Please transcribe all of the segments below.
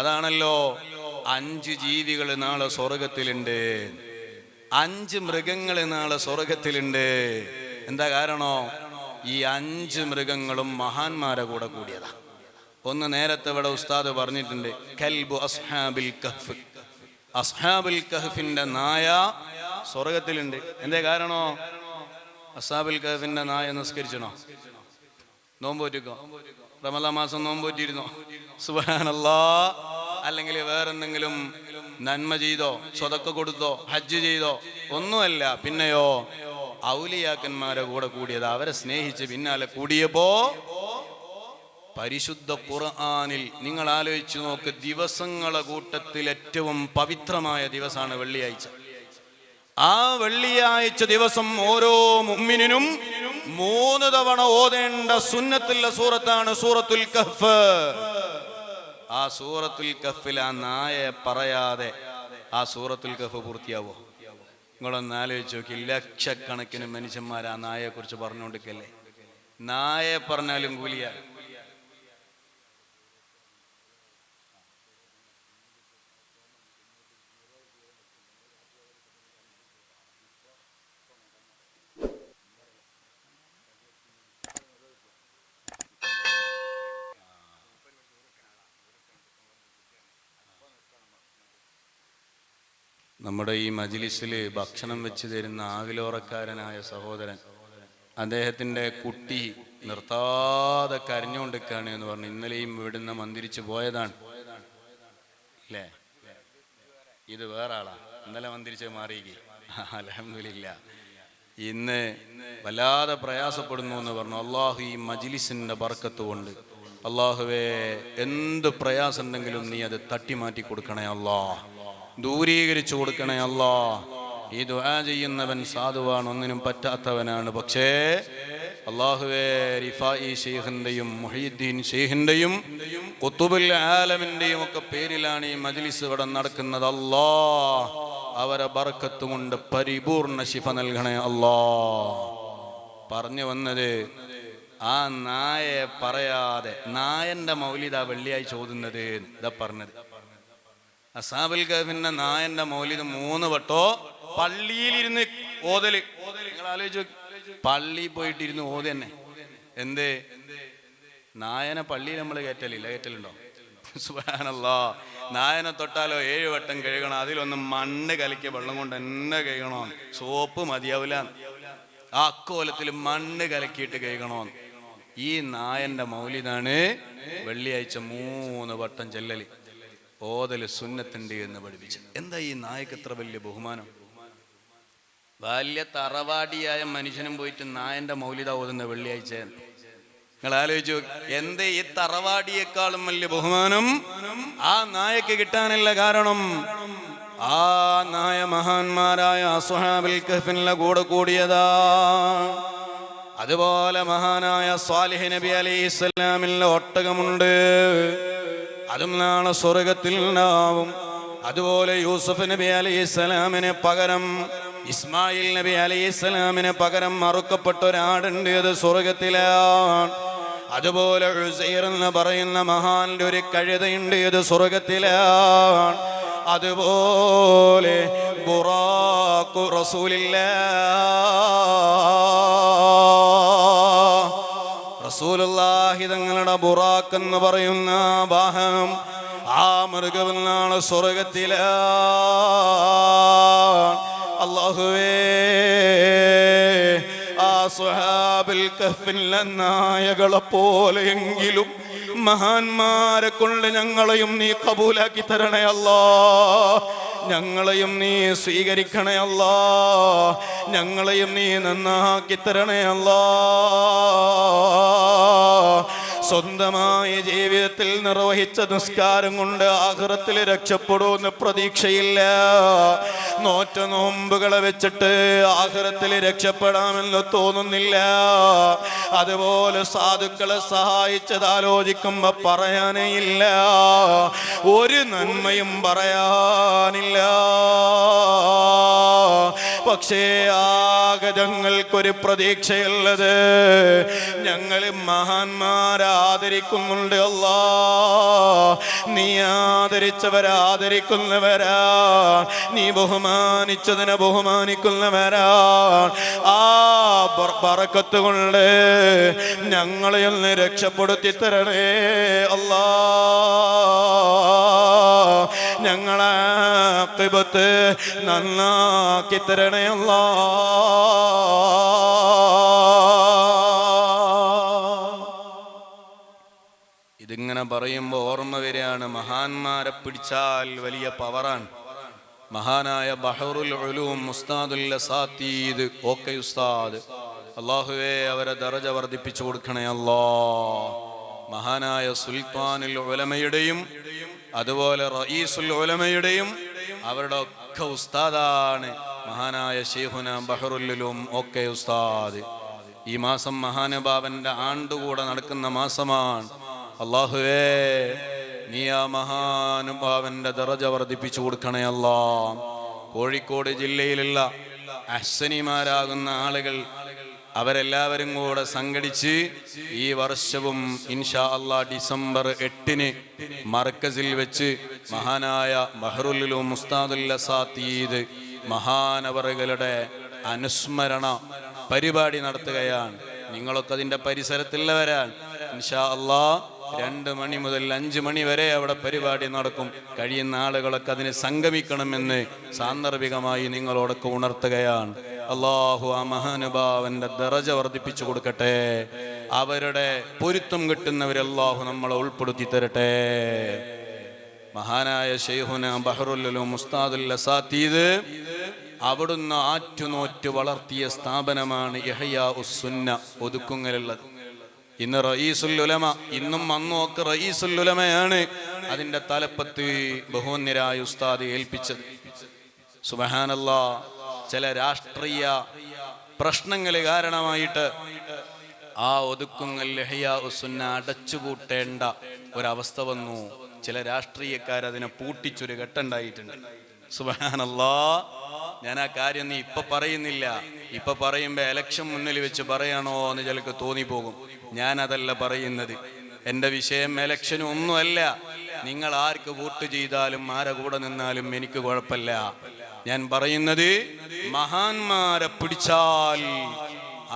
അതാണല്ലോ 5 ജീവികൾ നാളെ സ്വർഗത്തിലുണ്ട്, 5 മൃഗങ്ങൾ നാളെ സ്വർഗത്തിലുണ്ട്. എന്താ കാരണോ? ഈ 5 മൃഗങ്ങളും മഹാന്മാരെ കൂടെ കൂടിയതാ. ഒന്ന് നേരത്തെ ഇവിടെ ഉസ്താദ് പറഞ്ഞിട്ടുണ്ട്, കൽബു അസ്ഹാബിൽ കഹ്ഫ്. അസ്ഹാബുൽ കഹ്ഫിന്റെ നായ സ്വർഗത്തിലുണ്ട്. എന്തേ കാരണോ? അസ്ഹാബുൽ കഹ്ഫിന്റെ നായ നിസ്കരിച്ചണോ? നോമ്പോറ്റിക്കോ? റമദാൻ മാസം നോമ്പോറ്റിരുന്നോ? സുബ്ഹാനല്ലാഹ്. അല്ലെങ്കിൽ വേറെന്തെങ്കിലും നന്മ ചെയ്തോ, സ്വതക്ക കൊടുത്തോ, ഹജ്ജ് ചെയ്തോ? ഒന്നുമല്ല. പിന്നെയോ ഔലിയാക്കന്മാരെ കൂടെ കൂടിയത്, അവരെ സ്നേഹിച്ച് പിന്നാലെ കൂടിയപ്പോ പരിശുദ്ധ ഖുർആനിൽ നിങ്ങൾ ആലോചിച്ചു നോക്ക്, ദിവസങ്ങളെ കൂട്ടത്തിൽ ഏറ്റവും പവിത്രമായ ദിവസമാണ് വെള്ളിയാഴ്ച. ആ വെള്ളിയാഴ്ച ദിവസം ഓരോ മുഅ്മിനിനും 3 തവണ ഓതേണ്ട സുന്നത്തുള്ള സൂറത്താണ് സൂറത്തുൽ കഹ്ഫ്. ആ സൂറത്തുൽ കഹ്ഫിൽ ആ നായയെ പറയാതെ ആ സൂറത്തുൽ കഹ്ഫ് പൂർത്തിയാവോ? നിങ്ങളൊന്ന് ആലോചിച്ച് നോക്കി. ലക്ഷക്കണക്കിന് മനുഷ്യന്മാർ ആ നായയെ കുറിച്ച് പറഞ്ഞുകൊണ്ടിരിക്കല്ലേ. നായയെ പറഞ്ഞാലും കൂലിയാ. നമ്മുടെ ഈ മജ്ലിസിൽ ഭക്ഷണം വെച്ച് തരുന്ന ആവിലോറക്കാരനായ സഹോദരൻ, അദ്ദേഹത്തിൻ്റെ കുട്ടി നിർത്താതെ കരഞ്ഞുകൊണ്ടിരിക്കുകയാണ് എന്ന് പറഞ്ഞു. ഇന്നലെയും ഇവിടുന്ന് മന്ദിരിച്ച് പോയതാണ് അല്ലേ? ഇത് വേറെ ആളാ. ഇന്നലെ മന്ദിരിച്ച് മാറിയില്ലേ? അൽഹംദുലില്ലാഹ്. ഇന്ന് വല്ലാതെ പ്രയാസപ്പെടുന്നു എന്ന് പറഞ്ഞു. അള്ളാഹു ഈ മജ്ലിസിൻ്റെ ബർക്കത്ത് കൊണ്ട് അള്ളാഹുവേ, എന്ത് പ്രയാസം ഉണ്ടെങ്കിലും നീ അത് തട്ടിമാറ്റി കൊടുക്കണേ അല്ലാഹ്, ദൂരീകരിച്ചു കൊടുക്കണേ അല്ലാഹ്. ഈ ദുആ ചെയ്യുന്നവൻ സാധുവാണ്, ഒന്നിനും പറ്റാത്തവനാണ്. പക്ഷേ അല്ലാഹുവേ, റിഫായി ശൈഖിന്റെയും മുഹീദ്ദീൻ ശൈഖിന്റെയും ഖുതുബുൽ ആലമിന്റെയും ഒക്കെ പേരിലാണ് ഈ മജ്ലിസ് ഇവിടെ നടക്കുന്നത്. അല്ലാഹ്, അവരെ ബർക്കത്ത് കൊണ്ട് പരിപൂർണ ശിഫ നൽകണേ അല്ലാഹ്. പറഞ്ഞു വന്നത്, ആ നായയെ പറയാതെ, നായന്റെ മൗലിദ വെള്ളിയാഴ്ച ഓതുന്നത് ഇതാ പറഞ്ഞത്. അസ്ഹാബുൽ കഹ്ഫിന്റെ നായന്റെ മൗലിദ് 3 വട്ടോ പള്ളിയിലിരുന്ന് ഓതല്. നിങ്ങൾ ആലോചിച്ചു, പള്ളിയിൽ പോയിട്ടിരുന്ന് ഓത് തന്നെ. എന്തേ? നായനെ പള്ളിയിൽ നമ്മൾ കയറ്റലുണ്ടോ? സുബ്ഹാനല്ലാഹ്. നായനെ തൊട്ടാലോ 7 വട്ടം കഴുകണം. അതിലൊന്ന് മണ്ണ് കലക്കിയ വെള്ളം കൊണ്ട് തന്നെ കഴുകണോ? സോപ്പ് മതിയാവില്ല. ആ അക്കോലത്തിൽ മണ്ണ് കലക്കിയിട്ട് കഴുകണോ? ഈ നായന്റെ മൗലിദാണ് വെള്ളിയാഴ്ച 3 വട്ടം ചെല്ലല്, ഓതല് സുന്നത്തുണ്ട് എന്ന് പഠിപ്പിച്ചത്. എന്താ ഈ നായക്ക് എത്ര വലിയ ബഹുമാനം? വലിയ തറവാടിയായ മനുഷ്യനും പോയിട്ട് നായന്റെ മൗലിദ ഓതുന്ന വെള്ളിയാഴ്ച. നിങ്ങൾ ആലോചിച്ചു, എന്തേ ഈ തറവാടിയേക്കാളും വലിയ ബഹുമാനം ആ നായക്ക് കിട്ടാനുള്ള കാരണം? ആ നായ മഹാന്മാരായ അസ്ഹാബുൽ കഹ്ഫിന്റെ കൂടെ കൂടിയതാ. അതുപോലെ മഹാനായ സ്വാലിഹ് നബി അലൈഹിസ്സലാമിന്റെ ഒട്ടകമുണ്ട്, അതും നാളെ സ്വർഗത്തിൽ ഉണ്ടാവും. അതുപോലെ യൂസുഫ് നബി അലൈഹിസ്സലാമിന് പകരം, ഇസ്മായിൽ നബി അലൈഹിസ്സലാമിന് പകരം അറുക്കപ്പെട്ട ഒരാടുണ്ട്, അത് സ്വർഗത്തിലാണ്. അതുപോലെ ഉസൈർ എന്ന് പറയുന്ന മഹാന്റെ ഒരു കഴുതയുണ്ട്, ഇത് സ്വർഗത്തിലാണ്. അതുപോലെ ബുറാഖു റസൂലുള്ളാഹി തങ്ങളുടെ ബുറാഖ് എന്ന് പറയുന്ന വാഹനം, ആ മൃഗം നാളെ സ്വർഗത്തിലാണ്. അല്ലാഹുവേ, ആ സ്വഹാബുൽ കഹ്ഫിലെ നായകളെ പോലെയെങ്കിലും മഹാന്മാരെ കൊണ്ട് ഞങ്ങളെയും നീ കബൂലാക്കി തരണേ അല്ലാഹ്. ഞങ്ങളെയും നീ സ്വീകരിക്കണേ അല്ലാഹ്. ഞങ്ങളെയും നീ നന്നാക്കി തരണേ അല്ലാഹ്. സ്വന്തമായ ജീവിതത്തിൽ നിർവഹിച്ച നിസ്കാരം കൊണ്ട് ആഖിറത്തിൽ രക്ഷപ്പെടുമെന്ന് പ്രതീക്ഷയില്ല. നോറ്റ നോമ്പുകളെ വെച്ചിട്ട് ആഖിറത്തിൽ രക്ഷപ്പെടാമെന്ന് തോന്നുന്നില്ല. അതുപോലെ സാധുക്കളെ സഹായിച്ചത് ആലോചിക്കുമ്പോ പറയാനേ ഇല്ല, ഒരു നന്മയും പറയാനില്ല. പക്ഷേ ആകെ ഞങ്ങൾക്കൊരു പ്രതീക്ഷയുള്ളത്, ഞങ്ങൾ മഹാന്മാരെ ആദരിക്കുന്നുണ്ട് അല്ലാ. നീ ആദരിച്ചവരാദരിക്കുന്നവരാ, നീ ബഹുമാനിച്ചതിനെ ബഹുമാനിക്കുന്നവരാ. ആ ബറക്കത്ത് കൊണ്ട് ഞങ്ങളെ ഒന്ന് രക്ഷപ്പെടുത്തി തരണേ അല്ലാ. ഞങ്ങളെ ആഖിബത്ത് നന്നാക്കി തരണേ അല്ലാ. ഇതിങ്ങനെ പറയുമ്പോൾ ഓർമ്മ വരികയാണ്, മഹാന്മാരെ പിടിച്ചാൽ വലിയ പവറാണ്. മഹാനായ ബഹറുൽ ഉലൂം ഉസ്താദുൽ അസാതീദ് ഓക്കെ ഉസ്താദ്, അല്ലാഹുവേ അവരെ ദറജ വർദ്ധിപ്പിച്ചു കൊടുക്കണേ അല്ലാ. മഹാനായ സുൽത്താനുൽ ഉലമയുടെയും അതുപോലെ റഈസുൽ ഉലമയുടെയും അവരുടെ ഒക്കെ ഉസ്താദാണ് മഹാനായ ശൈഖുന ബഹറുൽ ഉലൂം ഓക്കെ ഉസ്താദ്. ഈ മാസം മഹാനുഭാവന്റെ ആണ്ടുകൂടെ നടക്കുന്ന മാസമാണ്. അല്ലാഹുവേ നീ ആ മഹാനുഭാവന്റെ ദറജ വർദ്ധിപ്പിച്ചു കൊടുക്കണേ അല്ലാ. കോഴിക്കോട് ജില്ലയിലുള്ള അഹ്സനിമാരാകുന്ന ആളുകൾ അവരെല്ലാവരും കൂടെ സംഘടിച്ച് ഈ വർഷവും ഇൻഷാ അല്ലാഹ് ഡിസംബർ 8 മർക്കസിൽ വെച്ച് മഹാനായ ബഹറുൽ ഉലൂം ഉസ്താദുൽ അസാതീദ് മഹാനവറുകളുടെ അനുസ്മരണ പരിപാടി നടത്തുകയാണ്. നിങ്ങളൊക്കെ അതിൻ്റെ പരിസരത്തുള്ളവരാണ്. ഇൻഷാ അല്ലാഹ് 2 മണി മുതൽ 5 മണി വരെ അവിടെ പരിപാടി നടക്കും. കഴിയുന്ന ആളുകളൊക്കെ അതിന് സംഗമിക്കണമെന്ന് സാന്ദർഭികമായി നിങ്ങളോടൊക്കെ ഉണർത്തുകയാണ്. അല്ലാഹു ആ മഹാനുഭാവന്റെ ദറജ വർദ്ധിപ്പിച്ചു കൊടുക്കട്ടെ. അവരുടെ പൊരുത്തം കിട്ടുന്നവരല്ലാഹു നമ്മളെ ഉൾപ്പെടുത്തി തരട്ടെ. മഹാനായ ശൈഖുന ബഹറുൽ ഉലൂം ഉസ്താദുൽ അസാതീദ് അവിടുന്ന് ആറ്റുനോറ്റ് വളർത്തിയ സ്ഥാപനമാണ് ഇഹ്യാഉസ് സുന്ന ഒതുക്കുങ്ങലുള്ളത്. ഇന്ന് റഈസുൽ ഉലമ, ഇന്നും അന്നും ഒക്കെ റഈസുൽ ഉലമയാണ് അതിൻ്റെ തലപ്പത്ത് ബഹുവന്യരായ ഉസ്താദ് ഏൽപ്പിച്ചത്. സുബ്ഹാനല്ലാഹ്, ചില രാഷ്ട്രീയ പ്രശ്നങ്ങൾ കാരണമായിട്ട് ആ ഒതുക്കുങ്ങൽ ഇഹ്യാഉസ് സുന്ന അടച്ചുപൂട്ടേണ്ട ഒരവസ്ഥ വന്നു. ചില രാഷ്ട്രീയക്കാരതിനെ പൂട്ടിച്ചൊരു ഘട്ടമുണ്ടായിട്ടുണ്ട്. സുബ്ഹാനല്ലാഹ്, ഞാൻ ആ കാര്യം നീ ഇപ്പൊ പറയുന്നില്ല. ഇപ്പൊ പറയുമ്പോ എലക്ഷൻ മുന്നിൽ വെച്ച് പറയാണോ എന്ന് ചിലക്ക് തോന്നിപ്പോകും. ഞാൻ അതല്ല പറയുന്നത്. എൻ്റെ വിഷയം എലക്ഷനും ഒന്നുമല്ല. നിങ്ങൾ ആർക്ക് വോട്ട് ചെയ്താലും ആരെ കൂടെ നിന്നാലും എനിക്ക് കുഴപ്പമില്ല. ഞാൻ പറയുന്നത് മഹാന്മാരെ പിടിച്ചാൽ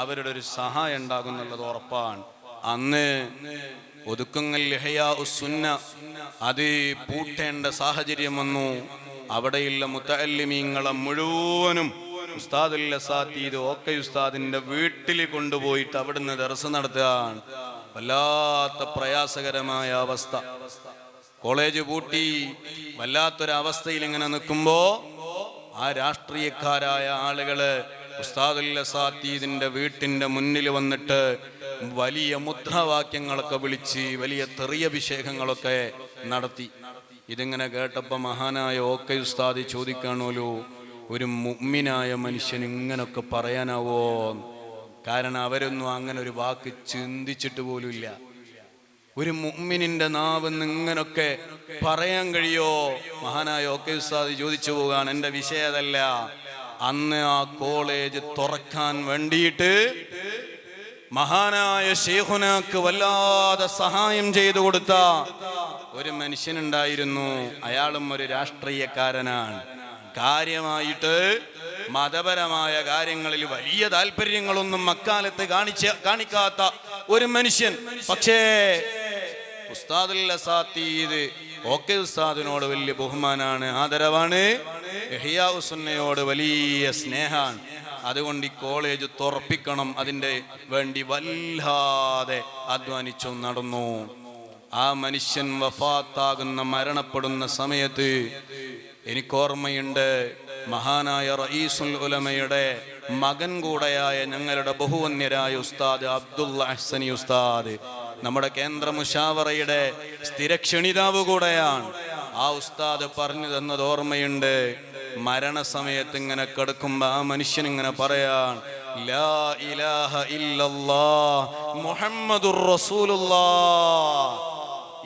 അവരുടെ ഒരു സഹായം ഉണ്ടാകുന്നുള്ളത് ഉറപ്പാണ്. അന്ന് ഒതുക്കുങ്ങൽ ഇഹ്യാഉസ് സുന്ന അത് പൂട്ടേണ്ട സാഹചര്യം വന്നു. അവിടെയുള്ള മുതഅല്ലിമീങ്ങളെ മുഴുവനും ഉസ്താദുൽ അസാതീദ് ഓക്കെ ഉസ്താദിന്റെ വീട്ടിൽ കൊണ്ടുപോയിട്ട് അവിടുന്ന് ദർസ് നടത്തുകയാണ്. വല്ലാത്ത പ്രയാസകരമായ അവസ്ഥ. കോളേജ് പൂട്ടി വല്ലാത്തൊരവസ്ഥയിൽ ഇങ്ങനെ നിൽക്കുമ്പോ ആ രാഷ്ട്രീയക്കാരായ ആളുകള് ഉസ്താദുൽ അസാതീദിന്റെ വീട്ടിന്റെ മുന്നിൽ വന്നിട്ട് വലിയ മുദ്രാവാക്യങ്ങളൊക്കെ വിളിച്ച് വലിയ തെറിയഭിഷേകങ്ങളൊക്കെ നടത്തി. ഇതിങ്ങനെ കേട്ടപ്പോൾ മഹാനായ ഓക്കെ ഉസ്താദ് ചോദിക്കാണോലോ, ഒരു മുഅ്മിനായ മനുഷ്യൻ ഇങ്ങനൊക്കെ പറയാനാവോ? കാരണം അവരൊന്നും അങ്ങനെ ഒരു വാക്ക് ചിന്തിച്ചിട്ട് പോലുമില്ല. ഒരു മുഅ്മിനിന്റെ നാവെന്ന് ഇങ്ങനൊക്കെ പറയാൻ കഴിയോ? മഹാനായ ഓക്കെ ഉസ്താദ് ചോദിച്ചു പോകാണ്. എൻ്റെ വിഷയം അതല്ല. അന്ന് ആ കോളേജ് തുറക്കാൻ വേണ്ടിയിട്ട് മഹാനായ ശൈഖുനാക്ക് വല്ലാതെ സഹായം ചെയ്തു കൊടുത്ത ഒരു മനുഷ്യനുണ്ടായിരുന്നു. അയാളും ഒരു രാഷ്ട്രീയക്കാരനാണ്. കാര്യമായിട്ട് മതപരമായ കാര്യങ്ങളിൽ വലിയ താല്പര്യങ്ങളൊന്നും അക്കാലത്ത് കാണിക്കാത്ത ഒരു മനുഷ്യൻ. പക്ഷേ ഉസ്താദുൽ അസാതീദ് ഓക്കെ ഉസ്താദിനോട് വലിയ ബഹുമാനാണ്, ആദരവാണ്. ഇഹ്യാഉസ് സുന്നയോട് വലിയ സ്നേഹാണ്. അതുകൊണ്ട് ഈ കോളേജ് തുറപ്പിക്കണം, അതിൻ്റെ വേണ്ടി വല്ലാതെ അധ്വാനിച്ചു നടന്നു. ആ മനുഷ്യൻ വഫാത്താകുന്ന മരണപ്പെടുന്ന സമയത്ത് എനിക്കോർമ്മയുണ്ട്, മഹാനായ റഈസുൽ ഉലമയുടെ മകൻ കൂടെയായ ഞങ്ങളുടെ ബഹുവന്യരായ ഉസ്താദ് അബ്ദുൽ അഹ്സനി ഉസ്താദ് നമ്മുടെ കേന്ദ്ര മുശാവറയുടെ സ്ഥിരക്ഷണിതാവ് കൂടെയാണ്. ആ ഉസ്താദ് പറഞ്ഞു തന്നത് ഓർമ്മയുണ്ട്. മരണസമയത്ത് ഇങ്ങനെ കിടക്കുമ്പോ ആ മനുഷ്യൻ ഇങ്ങനെ പറയാൻ, ലാ ഇലാഹ ഇല്ലല്ലാഹ് മുഹമ്മദുർ റസൂലുള്ളാഹ്.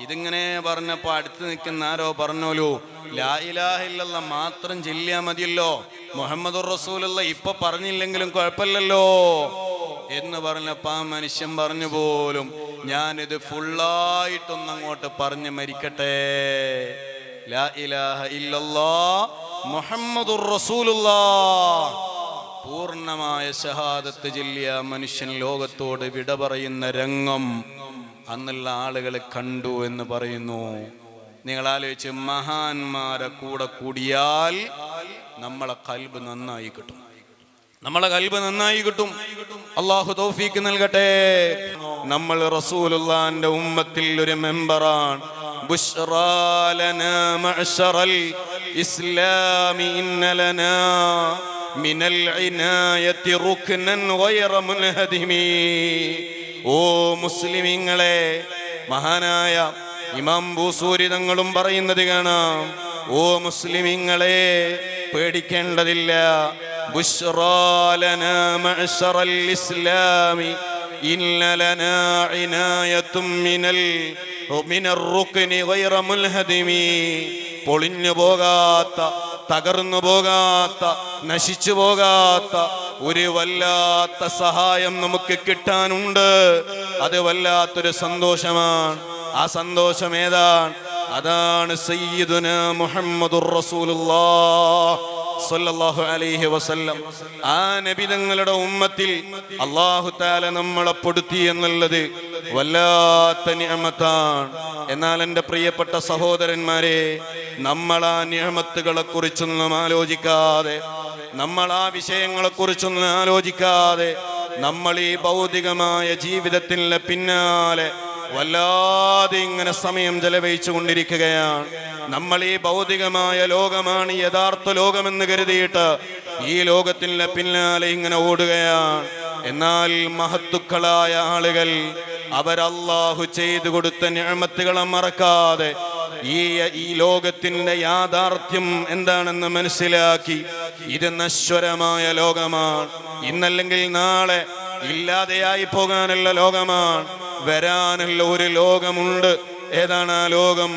ഇതിങ്ങനെ പറഞ്ഞപ്പോ അടുത്ത് നിൽക്കുന്ന ആരോ പറഞ്ഞോലോ, ലാ ഇലാഹ ഇല്ലല്ലാഹ് മാത്രം ചൊല്ലിയാ മതിയല്ലോ, മുഹമ്മദുർ റസൂലുള്ള ഇപ്പൊ പറഞ്ഞില്ലെങ്കിലും കുഴപ്പമില്ലല്ലോ എന്ന് പറഞ്ഞപ്പോ ആ മനുഷ്യൻ പറഞ്ഞു പോലും ഞാനിത് ഫുള്ളായിട്ടൊന്നങ്ങോട്ട് പറഞ്ഞ് മരിക്കട്ടെ. ലാ ഇലാഹ ഇല്ലല്ലാഹ് മുഹമ്മദുർ റസൂലുള്ളാഹ് പൂർണ്ണമായ ഷഹാദത്ത് ചൊല്ലിയ മനുഷ്യൻ ലോകത്തോട് വിട പറയുന്ന രംഗം അന്നുള്ള ആളുകൾ കണ്ടു എന്ന് പറയുന്നു. നിങ്ങൾ ആലോചിച്ച്, മഹാന്മാരെ കൂടെ കൂടിയാൽ നമ്മളെ ഖൽബ് നന്നായി കിട്ടും, നമ്മളെ ഖൽബ് നന്നായി കിട്ടും. അല്ലാഹു തൗഫീക്ക് നൽകട്ടെ. നമ്മൾ റസൂലുള്ളാഹിന്റെ ഉമ്മത്തിൽ ഒരു മെമ്പറാണ്. ബുശ്റാ ലനാ മഅ്ശറൽ ഇസ്ലാമി ഇന്ന ലനാ മിനൽ ഇനായത്തി റുക്നൻ ഗൈറ മുൻഹദിമി. ഓ മുസ്ലിമീങ്ങളെ, മഹാനായ ഇമാം ബൂസൂരി തങ്ങളും പറയുന്നത് കാണാം. ഓ മുസ്ലിമീങ്ങളെ, പേടിക്കേണ്ടതില്ല. ബുശ്റാ ലനാ മഅ്ശറൽ ഇസ്ലാമി ഇന്ന ലനാ ഇനായത്തും മിനർ റുക്നി ഗൈറ മുൻഹദിമി. പൊളിഞ്ഞു പോകാത്ത, തകർന്നു പോകാത്ത, നശിച്ചു പോകാത്ത ഒരു വല്ലാത്ത സഹായം നമുക്ക് കിട്ടാനുണ്ട്. അത് വല്ലാത്തൊരു സന്തോഷമാണ്. ആ സന്തോഷം ഏതാണ്? അതാണ് സയ്യിദുനാ മുഹമ്മദുർ റസൂലുള്ളാഹ് സ്വല്ലല്ലാഹു അലൈഹി വസല്ലം. ആ നബി തങ്ങളുടെ ഉമ്മത്തിൽ അല്ലാഹു തആല നമ്മളെ പെടുത്തി എന്നുള്ളത് വല്ലാത്ത നിഅമത്താണ്. എന്നാൽ എൻ്റെ പ്രിയപ്പെട്ട സഹോദരന്മാരെ, നമ്മൾ ആ നിഅമത്തുകളെ കുറിച്ചൊന്നും ആലോചിക്കാതെ, നമ്മൾ ആ വിഷയങ്ങളെ കുറിച്ചൊന്നും ആലോചിക്കാതെ നമ്മൾ ഈ ഭൗതികമായ ജീവിതത്തിന്റെ പിന്നാലെ വല്ലാതെ ഇങ്ങനെ സമയം ചെലവഴിച്ചു കൊണ്ടിരിക്കുകയാണ്. നമ്മൾ ഈ ഭൗതികമായ ലോകമാണ് യഥാർത്ഥ ലോകമെന്ന് കരുതിയിട്ട് ഈ ലോകത്തിന്റെ പിന്നാലെ ഇങ്ങനെ ഓടുകയാണ്. എന്നാൽ മഹത്തുക്കളായ ആളുകൾ അവരല്ലാഹു ചെയ്തു കൊടുത്ത നിഅമത്തുകളെ മറക്കാതെ ഈ ലോകത്തിന്റെ യാഥാർത്ഥ്യം എന്താണെന്ന് മനസ്സിലാക്കി, ഇത് നശ്വരമായ ലോകമാണ്, ഇന്നല്ലെങ്കിൽ നാളെ ഇല്ലാതെയായി പോകാനുള്ള ലോകമാണ്, വരാനുള്ള ഒരു ലോകമുണ്ട്. ഏതാണ് ആ ലോകം?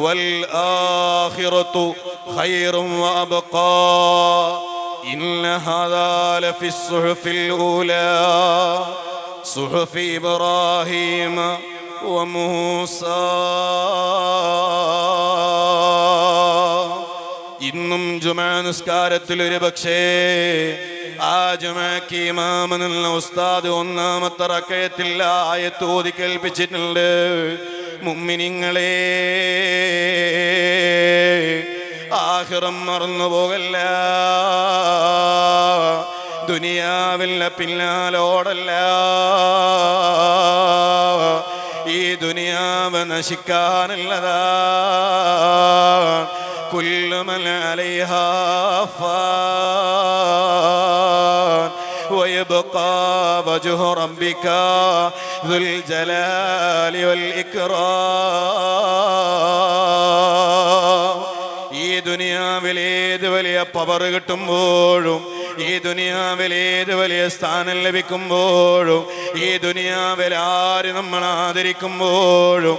വൽ ആഖിറതു ഖൈറും വഅബ്ഖാ ഇന്ന ഹാദാ ലഫിസ് സുഹുഫിൽ ഊലാ സുഹുഫി ഇബ്രാഹീമ വമൂസാ. ഇന്നും ജുമാ നിസ്കാരത്തിൽ ഒരു പക്ഷേ ആ ജുമാക്ക് ഇമാമെന്നുള്ള ഉസ്താദ് ഒന്നാമത്തെ റകഅത്തിൽ ആയത്ത് ഓതി കേൾപ്പിച്ചിട്ടുണ്ട്. മുഅ്മിനീങ്ങളെ, ആഖിറം മറന്നു പോകല്ല, ദുനിയാവിലെ പിന്നാലെ ഓടല്ല. ഈ ദുനിയാവ് നശിക്കാനുള്ളതാ. കുല്ലു മൻ അലൈഹാ ഫാൻ വയബ്ഖാ വജ്ഹു റബ്ബിക ദുൽ ജലാലി വൽ ഇക്റാം. ഈ ദുനിയാവിൽ ഏത് വലിയ പവർ കിട്ടുമ്പോഴും, ഈ ദുനിയാവിൽ ഏത് വലിയ സ്ഥാനം ലഭിക്കുമ്പോഴും, ഈ ദുനിയാവിൽ ആര് നമ്മളെ ആദരിക്കുമ്പോഴും,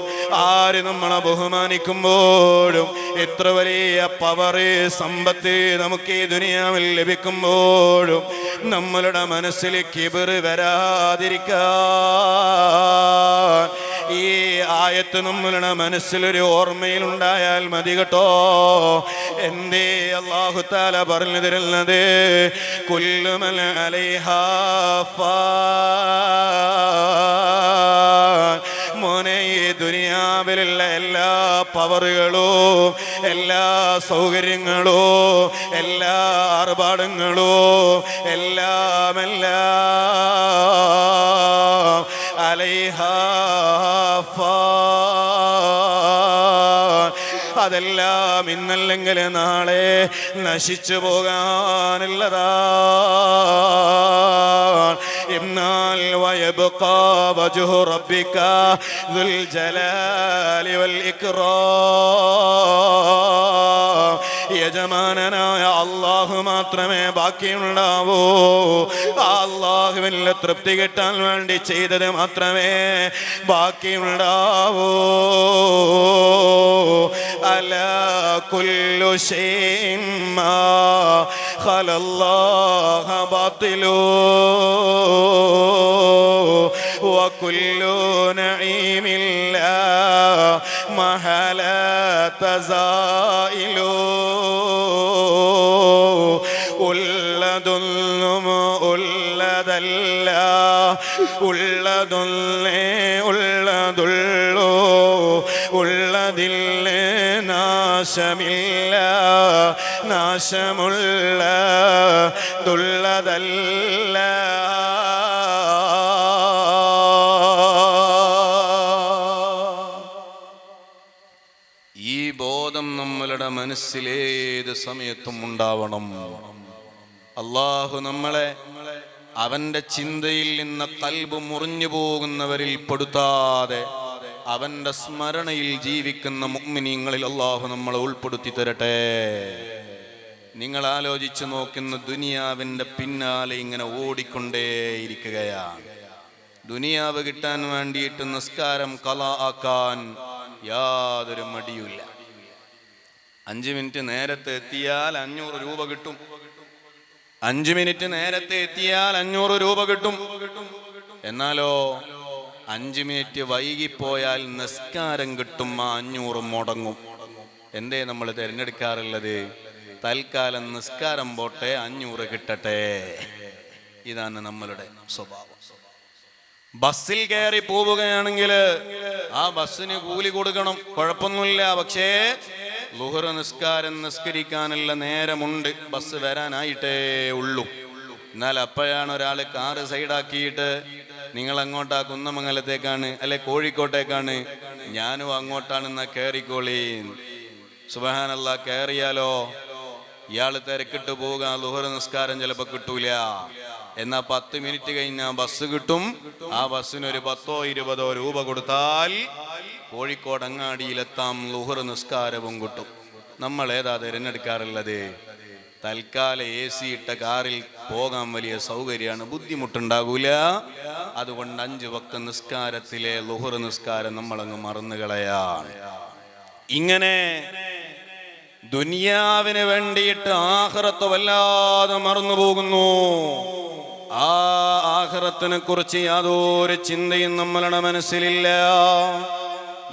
ആര് നമ്മളെ ബഹുമാനിക്കുമ്പോഴും, എത്ര വലിയ പവറ് സമ്പത്ത് നമുക്ക് ഈ ദുനിയാവിൽ ലഭിക്കുമ്പോഴും നമ്മളുടെ മനസ്സിൽ കിബർ വരാതിരിക്കാൻ ഈ ആയത്ത് നമ്മളുടെ മനസ്സിലൊരു ഓർമ്മയിലുണ്ടായാൽ മതി കേട്ടോ. എന്തേ അല്ലാഹു തആല പറഞ്ഞു തരുന്നത്? കുല്ലു മൻ അലൈഹാ ഫാൻ. മോനെ, ഈ ദുനിയാവിലുള്ള എല്ലാ പവറുകളും, എല്ലാ സൗകര്യങ്ങളും, എല്ലാ ആർഭാടങ്ങളും എല്ലാം അലൈഹാ ഫാൻ. അതെല്ലാം ഇന്നല്ലെങ്കിൽ നാളെ നശിച്ചു പോകാനുള്ളതാ. എന്നാൽ വയബ്ഖാ വജ്ഹു റബ്ബിക ദുൽ ജലാലി വൽ ഇക്റാം. യജമാനനായ അള്ളാഹു മാത്രമേ ബാക്കിയുണ്ടാവൂ. ആ അള്ളാഹുവിൻ്റെ തൃപ്തി കിട്ടാൻ വേണ്ടി ചെയ്തത് മാത്രമേ ബാക്കിയുണ്ടാവൂ. അലാ കുല്ലു ശൈഇൻ മാ ഖലല്ലാഹ ബാതിലു വകുല്ലു നഈമിൻ ലാ മഹലത സായിലു ഉള്ളതും ഉള്ളതല്ല ഉള്ളതൊന്നേ ഉള്ളതുള്ളൂ ഉള്ളതിൽ നാശമില്ല നാശമുള്ളതുള്ളതല്ല. ഈ ബോധം നമ്മളുടെ മനസ്സിലേത് സമയത്തും ഉണ്ടാവണം. അള്ളാഹു നമ്മളെ അവന്റെ ചിന്തയിൽ നിന്ന് കൽബ് മുറിഞ്ഞു പോകുന്നവരിൽ പെടുത്താതെ അവന്റെ സ്മരണയിൽ ജീവിക്കുന്ന മുഅ്മിനീങ്ങളിൽ അള്ളാഹു നമ്മളെ ഉൾപ്പെടുത്തി തരട്ടെ. നിങ്ങൾ ആലോചിച്ചു നോക്കുന്ന ദുനിയാവിന്റെ പിന്നാലെ ഇങ്ങനെ ഓടിക്കൊണ്ടേയിരിക്കുകയാണ്. ദുനിയാവ് കിട്ടാൻ വേണ്ടിയിട്ട് നിസ്കാരം ഖളാ ആക്കാൻ യാതൊരു മടിയുമില്ല. 5 മിനിറ്റ് നേരത്തെ എത്തിയാൽ 500 രൂപ കിട്ടും. 5 മിനിറ്റ് നേരത്തെ എത്തിയാൽ 500 രൂപ കിട്ടും. എന്നാലോ 5 മിനിറ്റ് വൈകിപ്പോയാൽ നിസ്കാരം കിട്ടും, 500 മുടങ്ങും. എന്തേ നമ്മൾ തിരഞ്ഞെടുക്കാറുള്ളത്? തൽക്കാലം നിസ്കാരം പോട്ടെ, 500 കിട്ടട്ടെ. ഇതാണ് നമ്മളുടെ സ്വഭാവം. ബസ്സിൽ കയറി പോവുകയാണെങ്കിൽ ആ ബസ്സിന് കൂലി കൊടുക്കണം, കുഴപ്പമൊന്നുമില്ല. പക്ഷേ ളുഹർ നിസ്കാരം നിസ്കരിക്കാനുള്ള നേരമുണ്ട്, ബസ് വരാനായിട്ടേ ഉള്ളൂ. എന്നാൽ അപ്പോഴാണ് ഒരാൾ കാറ് സൈഡാക്കിയിട്ട് നിങ്ങൾ അങ്ങോട്ടാ കുന്നമംഗലത്തേക്കാണ് അല്ലെ കോഴിക്കോട്ടേക്കാണ്, ഞാനും അങ്ങോട്ടാണെന്നാ കയറിക്കോളീ. സുബ്ഹാനല്ലാഹ്, കയറിയാലോ ഇയാൾ തിരക്കിട്ട് പോവുക, ളുഹർ നിസ്കാരം ചിലപ്പോൾ കിട്ടൂല. എന്നാൽ 10 മിനിറ്റ് കഴിഞ്ഞാൽ ബസ് കിട്ടും. ആ ബസ്സിനൊരു 10-20 രൂപ കൊടുത്താൽ കോഴിക്കോട് അങ്ങാടിയിലെത്താം, ളുഹർ നിസ്കാരവും കിട്ടും. നമ്മൾ ഏതാ തിരഞ്ഞെടുക്കാറുള്ളത്? തൽക്കാലം AC ഇട്ട കാറിൽ പോകാൻ വലിയ സൗകര്യമാണ്, ബുദ്ധിമുട്ടുണ്ടാകൂല. അതുകൊണ്ട് 5 വക്ത് നിസ്കാരത്തിലെ ളുഹർ നിസ്കാരം നമ്മളങ്ങ് മറന്നു കളയാണ്. ഇങ്ങനെ ദുനിയാവിന് വേണ്ടിയിട്ട് ആഖിറത്ത് വല്ലാതെ മറന്നു പോകുന്നു. ആ ആഖിറത്തിനെ കുറിച്ച് യാതൊരു ചിന്തയും നമ്മളുടെ മനസ്സിലില്ല.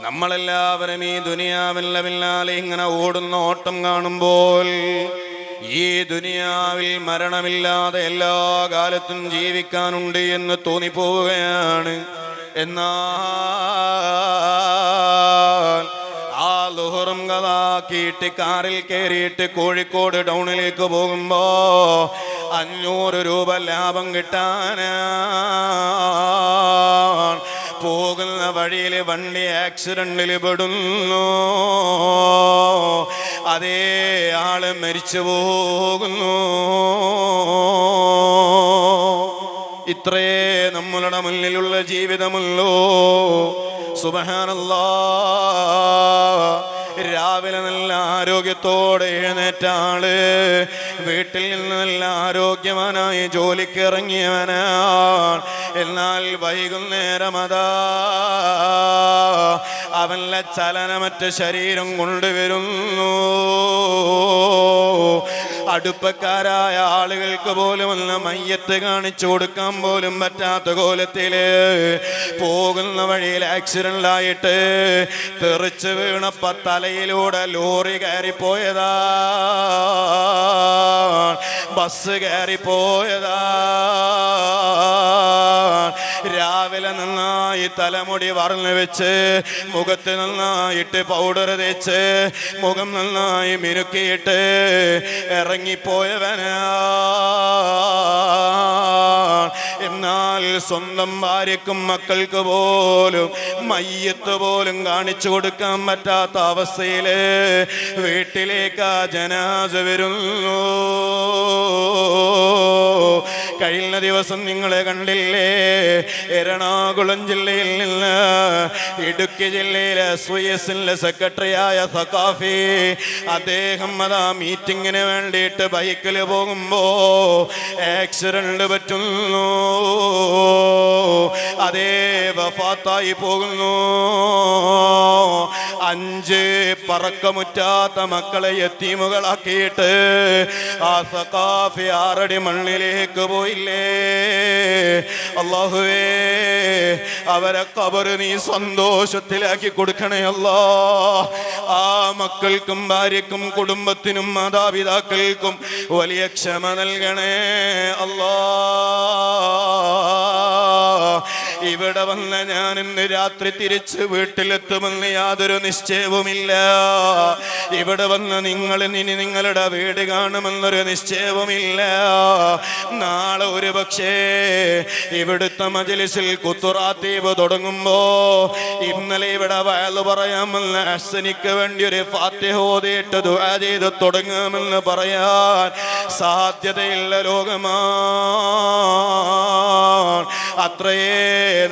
നമ്മളെല്ലാവരും ഈ ദുനിയാവിന്റെ പിന്നാലെ ഇങ്ങനെ ഓടുന്ന ഓട്ടം കാണുമ്പോൾ ഈ ദുനിയാവിൽ മരണമില്ലാതെ എല്ലാ കാലത്തും ജീവിക്കാനുണ്ട് എന്ന് തോന്നിപ്പോവുകയാണ്. എന്നാൽ ആ ളുഹറും കളാക്കിയിട്ട് കാറിൽ കയറിയിട്ട് കോഴിക്കോട് ടൗണിലേക്ക് പോകുമ്പോ 500 രൂപ ലാഭം കിട്ടാനാണ്. പോകുന്ന വഴിയിൽ വണ്ടി ആക്സിഡന്റിൽ പെടുന്നു, അതേ ആള് മരിച്ചു പോകുന്നു. ഇത്രേ നമ്മളുടെ മുന്നിലുള്ള ജീവിതമുള്ളൂ. സുബ്ഹാനല്ലാഹ്, രാവിലെ നല്ല ആരോഗ്യത്തോടെ എഴുന്നേറ്റ ആള് വീട്ടിൽ നിന്ന് നല്ല ആരോഗ്യവാനായി ജോലിക്ക് ഇറങ്ങിയവനാണ്. എന്നാൽ വൈകുന്നേരം അതാ അവന്റെ ചലനമറ്റ ശരീരം കൊണ്ടുവരുന്നു. അടുപ്പക്കാരായ ആളുകൾക്ക് പോലും അല്ല മയ്യത്ത് കാണിച്ചു കൊടുക്കാൻ പോലും പറ്റാത്ത കോലത്തില് പോകുന്ന വഴിയിൽ ആക്സിഡന്റായിട്ട് തെറിച്ച് വീണപ്പ തലയിലൂടെ ലോറി കയറിപ്പോയതാ, ബസ് കയറിപ്പോയതാ. രാവിലെ നന്നായി തലമുടി വറന്ന് വെച്ച് മുഖത്ത് നന്നായിട്ട് പൗഡർ തേച്ച് മുഖം നന്നായി മിനുക്കിയിട്ട് ഇറങ്ങിപ്പോയവനാ. എന്നാൽ സ്വന്തം ഭാര്യക്കും മക്കൾക്ക് പോലും മയ്യത്ത് പോലും കാണിച്ചു കൊടുക്കാൻ പറ്റാത്ത അവസ്ഥയില് വീട്ടിലേക്ക് ആ ജനാസ വരുന്നു. കഴിഞ്ഞ ദിവസം നിങ്ങളെ കണ്ടില്ലേ? എറണാകുളം ജില്ലയിൽ നിന്ന് ഇടുക്കി ജില്ലയിലെ സുയസിലെ സെക്രട്ടറിയായ സഖാഫി, അദ്ദേഹം അതാ മീറ്റിങ്ങിന് വേണ്ടിയിട്ട് ബൈക്കിൽ പോകുമ്പോ ആക്സിഡന്റ് പറ്റുന്നു. അതേ വഫാത്തായി പോകുന്നു. 5 പറക്കമുറ്റാത്ത മക്കളെ യതീമുകളാക്കിയിട്ട് ആ സഖാഫി 6 അടി മണ്ണിലേക്ക് പോയില്ലേ? അല്ലാഹുവേ, അവരെ ഖബർ നീ സന്തോഷത്തിലാക്കി കൊടുക്കണേ അല്ലാ. ആ മക്കൾക്കും ഭാര്യക്കും കുടുംബത്തിനും മാതാപിതാക്കൾക്കും വലിയ ക്ഷമ നൽകണേ അല്ലാ. ഇവിടെ വന്ന ഞാൻ ഇന്ന് രാത്രി തിരിച്ച് വീട്ടിലെത്തുമെന്ന് യാതൊരു നിശ്ചയവുമില്ല. ഇവിടെ വന്ന് നിങ്ങൾ ഇനി നിങ്ങളുടെ വീട് കാണുമെന്നൊരു നിശ്ചയവുമില്ല. നാളെ ഒരു പക്ഷേ ഇവിടുത്തെ മജ്‌ലിസിൽ ഖുത്റാത്തീബ് തുടങ്ങുമ്പോ ഇന്നലെ ഇവിടെ വഅദ് പറയാമെന്ന് ഹസനിക്ക് വേണ്ടി ഒരു ഫാത്തിഹ ഓതിയിട്ട് ദുആ ചെയ്ത് തുടങ്ങാമെന്ന് പറയാൻ സാധ്യതയുള്ള ലോകമാണ്. അത്രയേ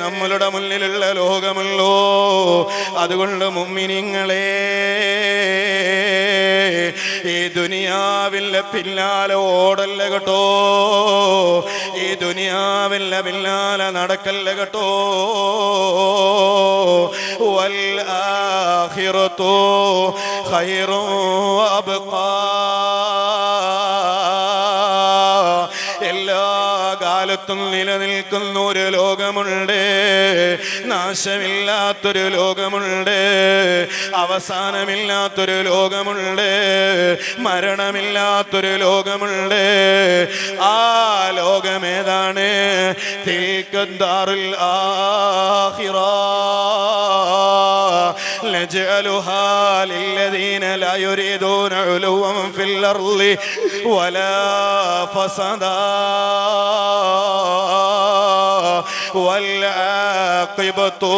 നമ്മളുടെ മുന്നിലുള്ള ലോകമല്ലോ. അതുകൊണ്ട് മുഅ്മിനീങ്ങളെ, ഈ ദുനിയാവിലെ പിന്നാലെ ഓടല്ല കേട്ടോ, ഈ ദുനിയാവിലെ പിന്നാലെ നടക്കല്ല കേട്ടോ. വൽ ആഖിറതു ഖൈറു വഅബ്ഖാ. എല്ലാ കാലത്തും നിലനിൽക്കുന്ന ഒരു ലോകമുണ്ട്, നാശമില്ലാത്തൊരു ലോകമുണ്ട്, അവസാനമില്ലാത്തൊരു ലോകമുണ്ട്, മരണമില്ലാത്തൊരു ലോകമുണ്ട്. ആ ലോകമേതാണ്? തിൽക്കദ്ദാറുൽ ആഖിറ നജഅലുഹാ ലില്ലദീന ലാ യുരീദൂന ഉലുവൻ ഫിൽ അർളി വലാ ഫസദാ വൽആഖിബതു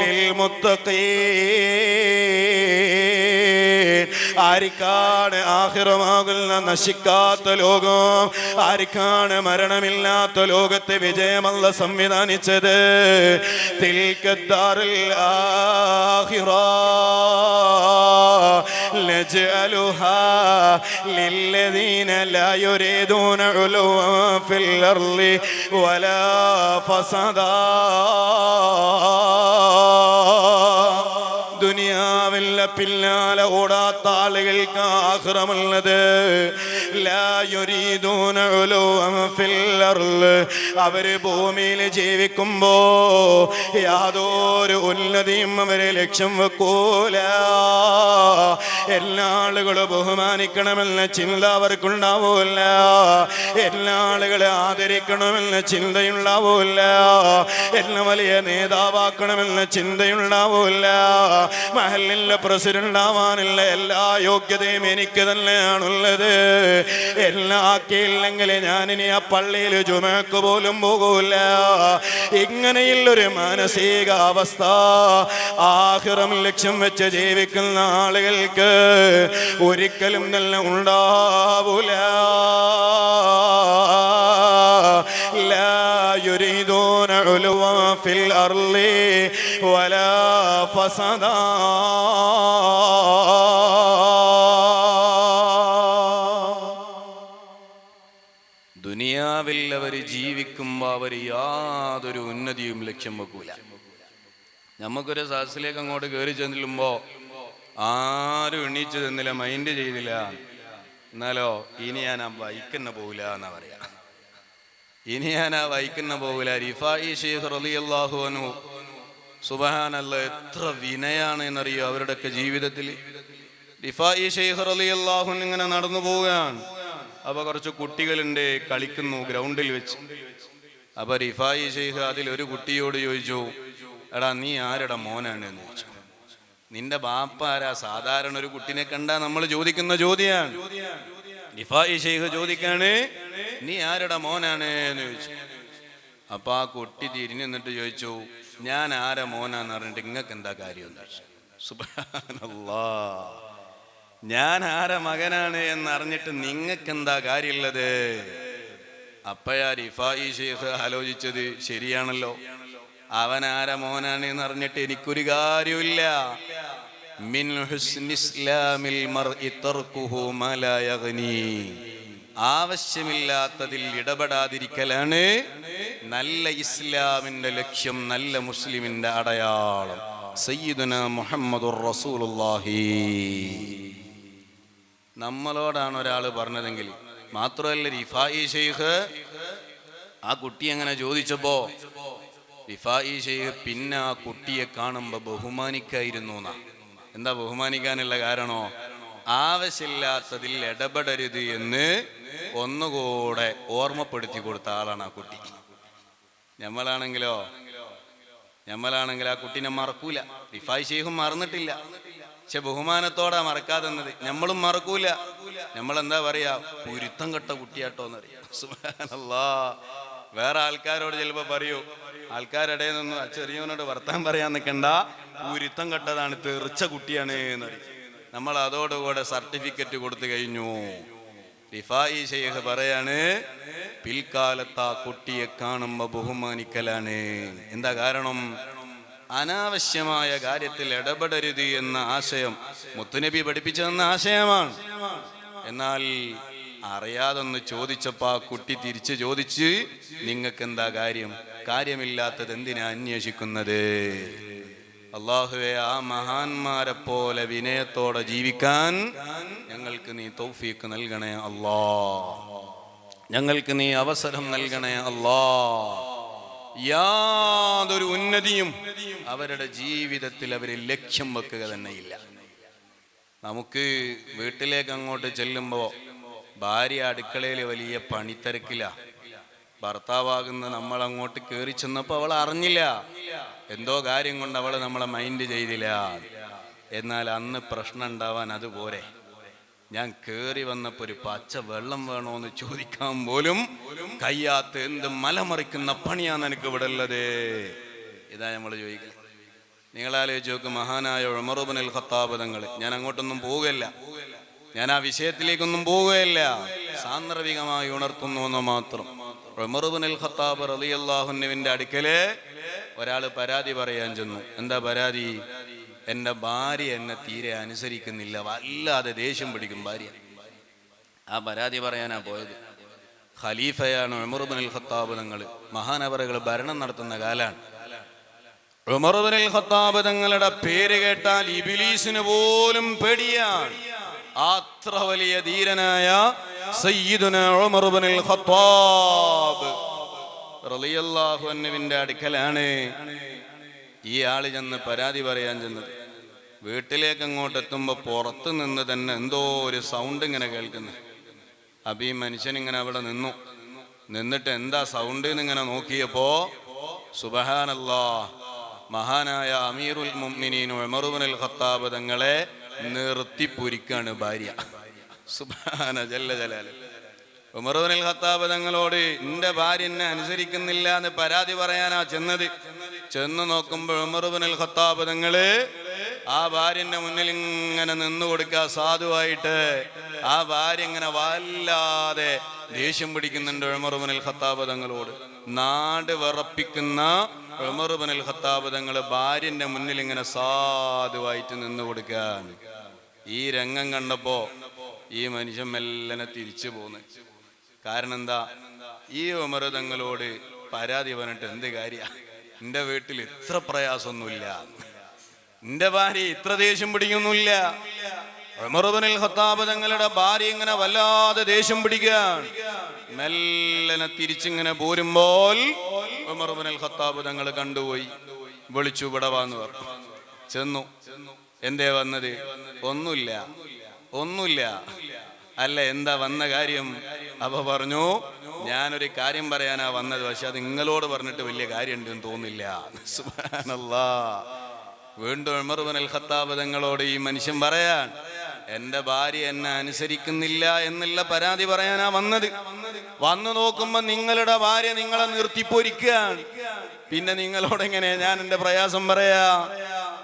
ലിൽമുത്തഖീൻ. ആർക്കാണ് ആഖിറമാകുന്ന നശിക്കാത്ത ലോകം? ആർക്കാണ് മരണമില്ലാത്ത ലോകത്തെ വിജയമല്ല സംവിധാനിച്ചത്? തിൽക്കദ്ദാറുൽ ആഖിറ നജഅലുഹാ ലില്ലദീന ലാ യുരീദൂന ഉലുവൻ ഫിൽ അർളി വലാ ഫസദാ. ദുനിയാവിലെ പിന്നാലെ ഓടാത്ത ആളുകൾക്ക് ആഖിറമുള്ളത്. ലാ യുരീദൂന ഉലുവൻ ഫിൽ അർള്. അവര് ഭൂമിയിൽ ജീവിക്കുമ്പോ യാതൊരു ഉന്നതിയും അവരെ ലക്ഷ്യം വെക്കൂല. എല്ലാ ആളുകളും ബഹുമാനിക്കണമെന്ന ചിന്ത അവർക്കുണ്ടാവൂല. എല്ലാ ആളുകളെ ആദരിക്കണമെന്ന ചിന്തയുണ്ടാവൂല. എന്നെ വലിയ നേതാവാക്കണമെന്ന ചിന്തയുണ്ടാവൂല. മഹല്ലിലെ പ്രസിഡന്റ് ആവാനുള്ള എല്ലാ യോഗ്യതയും എനിക്ക് തന്നെയാണുള്ളത്. എല്ലാം ആക്കിയില്ലെങ്കിൽ ഞാനിനി ആ പള്ളിയിൽ ജുമക്ക് പോലും പോകൂല. ഇങ്ങനെയുള്ളൊരു മാനസിക അവസ്ഥ ആഖിറം ലക്ഷ്യം വെച്ച് ജീവിക്കുന്ന ആളുകൾക്ക് ഒരിക്കലും തന്നെ ഉണ്ടാവൂല. ലാ യുരീദൂന ഉലുവൻ ഫിൽ അർളി വലാ ഫസദാ. ദുനിയാവിൽ അവർ ജീവിക്കുമ്പോൾ അവർ യാതൊരു ഉന്നതിയും ലക്ഷ്യം വെക്കൂല. നമുക്കൊരു സദസ്സിലേക്ക് അങ്ങോട്ട് കയറി ചെല്ലുമ്പോൾ ആരും എണീച്ചു തന്നില്ല, മൈൻഡ് ചെയ്തില്ല. എന്നാലോ ഇനി ഞാൻ ആ ബൈക്കെന്നെ പോകില്ല എന്നാ പറയാ. ഇനി ഞാൻ ആ ബൈക്കെന്നെ പോകില്ല. റിഫായി ശൈഖ് റളിയല്ലാഹു അൻഹു സുബ്ഹാനല്ലാഹ്, എത്ര വിനയാണ് എന്നറിയോ അവരുടെയൊക്കെ ജീവിതത്തിൽ. റിഫായി ശൈഖ് റളിയല്ലാഹു അൻഹു ഇങ്ങനെ നടന്നു പോവുകയാണ്. അപ്പൊ കുറച്ച് കുട്ടികളുണ്ട്, കളിക്കുന്നു ഗ്രൗണ്ടിൽ വെച്ച്. അപ്പൊ റിഫായി ശൈഖ് അതിലൊരു കുട്ടിയോട് ചോദിച്ചു, എടാ നീ ആരുടെ മോനാണ് എന്ന് ചോദിച്ചു. നിന്റെ ബാപ്പ ആരാ? സാധാരണ ഒരു കുട്ടിനെ കണ്ടാ നമ്മൾ ചോദിക്കുന്ന ചോദ്യാണ്. റിഫായി ശൈഖ് ചോദിക്കാണ്, നീ ആരുടെ മോനാണ് എന്ന് ചോദിച്ചു. അപ്പൊ ആ കുട്ടി തിരിഞ്ഞു നിന്നിട്ട് ചോദിച്ചു, ഞാൻ ആരെ മോനാന്ന് പറഞ്ഞിട്ട് ഇങ്ങക്ക് എന്താ കാര്യം എന്ന് ചോദിച്ചു. സുബ്ഹാനല്ലാഹ്, ഞാൻ ആരെ മകനാണ് എന്നറിഞ്ഞിട്ട് നിങ്ങൾക്ക് എന്താ കാര്യമുള്ളത്? അപ്പഴാ റിഫായി ശൈഖ് ആലോചിച്ചത്, ശരിയാണല്ലോ, അവൻ ആര മോനാണ് എന്ന് അറിഞ്ഞിട്ട് എനിക്കൊരു കാര്യമില്ല. മിൻ ഹുസ്നി ഇസ്ലാമിൽ മർഇ തർക്കുഹു മാ ലാ യഗ്നി, ആവശ്യമില്ലാത്തതിൽ ഇടപെടാതിരിക്കലാണ് നല്ല ഇസ്ലാമിന്റെ ലക്ഷ്യം, നല്ല മുസ്ലിമിന്റെ അടയാളം. സയ്യിദുനാ മുഹമ്മദുർ റസൂലുള്ളാഹി. നമ്മളോടാണ് ഒരാൾ പറഞ്ഞതെങ്കിൽ മാത്രമല്ല, റിഫായി ശൈഖ് ആ കുട്ടി അങ്ങനെ ചോദിച്ചപ്പോ റിഫായി ശൈഖ് പിന്നെ ആ കുട്ടിയെ കാണുമ്പോ ബഹുമാനിക്കായിരുന്നു എന്നാ. എന്താ ബഹുമാനിക്കാനുള്ള കാരണോ? ആവശ്യമില്ലാത്തതിൽ ഇടപെടരുത് എന്ന് ഒന്നുകൂടെ ഓർമ്മപ്പെടുത്തി കൊടുത്ത ആളാണ് ആ കുട്ടി. നമ്മളാണെങ്കിൽ ആ കുട്ടീനെ മറക്കൂല. റിഫായി ശൈഖും മറന്നിട്ടില്ല, പക്ഷെ ബഹുമാനത്തോടാ മറക്കാതെന്നത്. നമ്മളും മറക്കൂല. നമ്മളെന്താ പറയാ, കുരുത്തം കെട്ട കുട്ടിയാട്ടോന്നറിയാം. സുബ്ഹാനല്ലാഹ്. വേറെ ആൾക്കാരോട് ചിലപ്പോ പറയൂ, ആൾക്കാരുടെ നിന്നും ചെറിയവനോട് വർത്താൻ പറയാൻ നിൽക്കണ്ട, കുരുത്തം കെട്ടതാണ്, തെറിച്ച കുട്ടിയാണ് എന്നറിയും. നമ്മൾ അതോടുകൂടെ സർട്ടിഫിക്കറ്റ് കൊടുത്തു കഴിഞ്ഞു. റിഫായി ശൈഖ് പറയാണ്, പിൽക്കാലത്ത് ആ കുട്ടിയെ കാണുമ്പോ ബഹുമാനിക്കലാണ്. എന്താ കാരണം? അനാവശ്യമായ കാര്യത്തിൽ ഇടപെടരുത് എന്ന ആശയം മുത്തുനബി പഠിപ്പിച്ചു തന്ന ആശയമാണ്. എന്നാൽ അറിയാതൊന്ന് ചോദിച്ചപ്പോ ആ കുട്ടി തിരിച്ചു ചോദിച്ച്, നിങ്ങൾക്ക് എന്താ കാര്യം? കാര്യമില്ലാത്തത് എന്തിനാ അന്വേഷിക്കുന്നത്? അല്ലാഹുവേ, ആ മഹാന്മാരെ പോലെ വിനയത്തോടെ ജീവിക്കാൻ ഞങ്ങൾക്ക് നീ തൗഫീഖ് നൽകണേ അല്ലാ. ഞങ്ങൾക്ക് നീ അവസരം നൽകണേ അല്ലാ. യാതൊരു ഉന്നതിയും അവരുടെ ജീവിതത്തിൽ അവർ ലക്ഷ്യം വെക്കുക തന്നെയില്ല. നമുക്ക് വീട്ടിലേക്ക് അങ്ങോട്ട് ചെല്ലുമ്പോൾ ഭാര്യ അടുക്കളയിൽ വലിയ പണിത്തിരക്കില്ല. ഭർത്താവാകുന്ന നമ്മൾ അങ്ങോട്ട് കയറി ചെന്നപ്പോൾ അവൾ അറിഞ്ഞില്ല, എന്തോ കാര്യം കൊണ്ട് അവൾ നമ്മളെ മൈൻഡ് ചെയ്തില്ല. എന്നാൽ അന്ന് പ്രശ്നം ഉണ്ടാവാൻ അതുപോലെ. ഞാൻ കയറി വന്നപ്പോൾ ഒരു പച്ച വെള്ളം വേണോന്ന് ചോദിക്കാൻ പോലും കയ്യാത്ത എന്ത് മലമറിക്കുന്ന പണിയാണ് എനിക്ക് ഇവിടെ ഉള്ളത്. ഇതാ നമ്മൾ ചോദിക്കുക. നിങ്ങളാലോചിച്ച് നോക്ക്, മഹാനായ ഉമർ ഇബ്നുൽ ഖത്താബ് തങ്ങൾ. ഞാൻ അങ്ങോട്ടൊന്നും പോവുകയല്ല, ഞാൻ ആ വിഷയത്തിലേക്കൊന്നും പോവുകയല്ല, സാന്ദർഭികമായി ഉണർത്തുന്നു എന്ന് മാത്രം. ഉമർ ഇബ്നുൽ ഖത്താബ് റളിയല്ലാഹു അൻഹുവിന്റെ അടുക്കല് ഒരാൾ പരാതി പറയാൻ ചെന്നു. എന്താ പരാതി? എൻ്റെ ഭാര്യ എന്നെ തീരെ അനുസരിക്കുന്നില്ല, വല്ലാതെ ദേഷ്യം പിടിക്കും ഭാര്യ. ആ പരാതി പറയാനാ പോയത്. ഖലീഫയാണ് ഉമർ ഇബ്നുൽ ഖത്താബ് തങ്ങൾ. മഹാനവറുകൾ ഭരണം നടത്തുന്ന കാലാണ്. ഉമർ ഇബ്നുൽ ഖത്താബ് തങ്ങളുടെ പേര് കേട്ടാൽ ഇബ്ലീസിന് പോലും പേടിയാണ്. അത്ര വലിയ ധീരനായ സയ്യിദുനാ ഉമർ ഇബ്നുൽ ഖത്താബ് റളിയല്ലാഹു അൻഹുവിന്റെ അടുക്കലാണ് ഈ ആള് ചെന്ന് പരാതി പറയാൻ ചെന്നത്. വീട്ടിലേക്ക് അങ്ങോട്ട് എത്തുമ്പോൾ പുറത്ത് നിന്ന് തന്നെ എന്തോ ഒരു സൗണ്ട് ഇങ്ങനെ കേൾക്കുന്നു. അപ്പൊ ഈ മനുഷ്യൻ ഇങ്ങനെ അവിടെ നിന്നിട്ട് എന്താ സൗണ്ട് എന്നിങ്ങനെ നോക്കിയപ്പോ സുബ്ഹാനല്ലാഹ്, മഹാനായ അമീറുൽ മുഅ്മിനീൻ ഉമർ ഇബ്നുൽ ഖത്താബ് തങ്ങളെ നിർത്തിപ്പൊരിക്കാണ് ഭാര്യ. സുബ്ഹാന ജല്ല ജലാലുഹു. ഉമർ ഇബ്നുൽ ഖത്താബ് തങ്ങളോട് എന്റെ ഭാര്യ എന്നെ അനുസരിക്കുന്നില്ല എന്ന് പരാതി പറയാനാ ചെന്നത്. ചെന്ന് നോക്കുമ്പോൾ ഉമർ ഇബ്നുൽ ഖത്താബ് തങ്ങള് ആ ഭാര്യന്റെ മുന്നിൽ ഇങ്ങനെ നിന്നു കൊടുക്കുക സാധുവായിട്ട്. ആ ഭാര്യ ഇങ്ങനെ വല്ലാതെ ദേഷ്യം പിടിക്കുന്നുണ്ട് ഉമർ ഇബ്നുൽ ഖത്താബ് തങ്ങളോട്. നാട് വിറപ്പിക്കുന്ന ഉമർ ഇബ്നുൽ ഖത്താബ് തങ്ങള് ഭാര്യന്റെ മുന്നിൽ ഇങ്ങനെ സാധുവായിട്ട് നിന്നു കൊടുക്കാൻ. ഈ രംഗം കണ്ടപ്പോ ഈ മനുഷ്യൻ മെല്ലനെ തിരിച്ചു പോന്ന്. കാരണം എന്താ? ഈ ഉമർ തങ്ങളോട് പരാതി പറഞ്ഞിട്ട് എന്ത് കാര്യ? എന്റെ വീട്ടിൽ ഇത്ര പ്രയാസമൊന്നുമില്ല, എന്റെ ഭാര്യ ഇത്ര ദേഷ്യം പിടിക്കൊന്നുമില്ല. ഉമർ ഇബ്നുൽ ഖത്താബ് തങ്ങളുടെ ഭാര്യ ഇങ്ങനെ വല്ലാതെ ദേഷ്യം പിടിക്കാൻ മെല്ലനെ തിരിച്ചിങ്ങനെ പോരുമ്പോൾ ഉമർ ഇബ്നുൽ ഖത്താബ് തങ്ങൾ കണ്ടുപോയി. വിളിച്ചു, ഇവിടെ വാന്ന് പറഞ്ഞു. ചെന്നു. എന്തേ വന്നത്? ഒന്നുമില്ല. അല്ല, എന്താ വന്ന കാര്യം? അപ്പൊ പറഞ്ഞു, ഞാനൊരു കാര്യം പറയാനാ വന്നത്, പക്ഷെ അത് നിങ്ങളോട് പറഞ്ഞിട്ട് വലിയ കാര്യം ഉണ്ടെന്ന് തോന്നില്ല. സുബ്ഹാനല്ലാഹ്. വീണ്ടും ഉമർ ഇബ്നുൽ ഖത്താബ് തങ്ങളോട് ഈ മനുഷ്യൻ പറയാൻ, എന്റെ ഭാര്യ എന്നെ അനുസരിക്കുന്നില്ല എന്നുള്ള പരാതി പറയാനാ വന്നത്. വന്നു നോക്കുമ്പോ നിങ്ങളുടെ ഭാര്യ നിങ്ങളെ നിർത്തിപ്പൊരിക്കുകയാണ്. പിന്നെ നിങ്ങളോട് എങ്ങനെ ഞാൻ എന്റെ പ്രയാസം പറയാ?